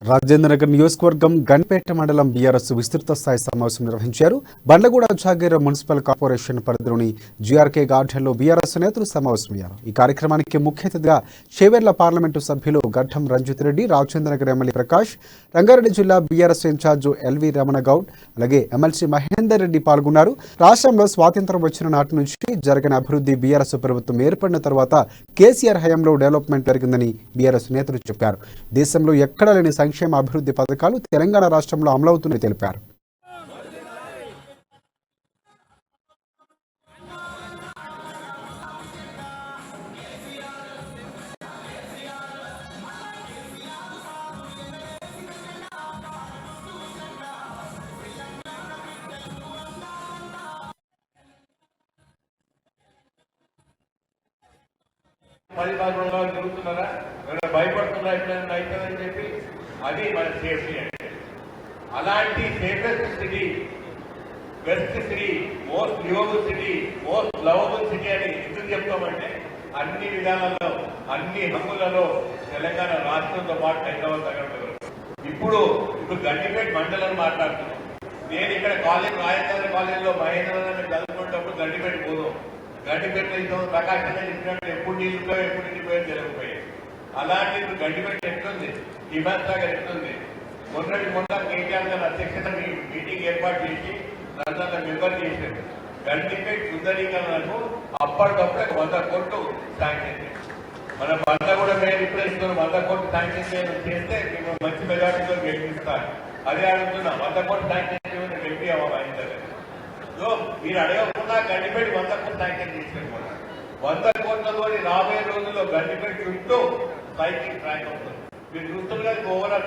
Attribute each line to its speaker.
Speaker 1: రాజేంద్రనగర్ నియోజకవర్గం గన్పేట మండలం బీఆర్ఎస్ విస్తృత స్థాయి సమావేశం నిర్వహించారు. బండ్లగూడ జాగీర్ మున్సిపల్ కార్పొరేషన్ పరిధిలోని జీఆర్కే గార్డెన్లో బీఆర్ఎస్ నేతలు సమావేశమయ్యారు. ఈ కార్యక్రమానికి ముఖ్య అతిథిగా చేవెర్ల పార్లమెంటు సభ్యులు గడ్డం రంజిత్ రెడ్డి, రాజేంద్రనగర్ ఎమ్మెల్యే ప్రకాష్, రంగారెడ్డి జిల్లా BRS incharge LV Ramana Goud, అలాగే ఎమ్మెల్సీ మహేందర్ రెడ్డి పాల్గొన్నారు. రాష్ట్రంలో స్వాతంత్ర్యం వచ్చిన నాటి నుంచి జరిగిన అభివృద్ధి బీఆర్ఎస్ ప్రభుత్వం ఏర్పడిన తర్వాత కేసీఆర్ హయాంలో డెవలప్మెంట్ జరిగిందని బీఆర్ఎస్ నేతలు చెప్పారు. దేశంలో ఎక్కడ లేని సంక్షేమ అభివృద్ధి పథకాలు తెలంగాణ రాష్ట్రంలో అమలవుతున్నాయని తెలిపారు.
Speaker 2: జరుగుతున్నారా భయపడుతున్నా ఎప్పుడైనా అవుతుందని చెప్పి అది మన సేఫ్టీ అంటే. అలాంటి safest city, best city, most liveable city, most lovable city అని ఎందుకు చెప్తామంటే అన్ని విధానాల్లో అన్ని హంగులలో తెలంగాణ రాష్ట్రంతో పాటు హైదరాబాద్ దగ్గర ఇప్పుడు గండిపేట మండలం మాట్లాడుతున్నాం. నేను ఇక్కడ రాజేంద్ర కాలేజీలో మహేంద్రనగర్ చదువుకునేటప్పుడు గండిపేట పోదాం. గండిపేటలో ఇంత ప్రకాశంగా చెప్పినట్టు ఎప్పుడు నీళ్ళు ఎప్పుడు నిండిపోయి తెలియకపోయాయి. అలాంటి ఇప్పుడు గండిపేట ఎట్లుంది, హిమాయత్ సాగర్ ఎట్లుంది. మొన్న కేటీఆర్ గారి అధ్యక్షత మీటింగ్ ఏర్పాటు చేసి నన్ను మెంబర్ చేశారు. గండిపేట సుందరీకరణకు అప్పటికప్పుడే 100 కోట్లు శాంక్షన్ చేశారు. మన బండ్ల కూడా మేము ఇప్పుడు ఇస్తున్నాం. 100 కోట్లు శాంక్షన్ చేస్తే మేము మంచి మెజార్టీతో గెలిపిస్తాను. అదే అడుగుతున్నా, 100 కోట్లు శాంక్షన్ చేయమని గెలిపి అయింది. మీరు అడగకుండా గండిపేట 100 కోట్లు శాంక్షన్ చేశారు. 100 కోట్లతో రాబోయే రోజుల్లో గండిపేట చుట్టూ సైకిల్ ట్రాక్ అవుతుంది. మీరు చూస్తున్నారు ఓవరాల్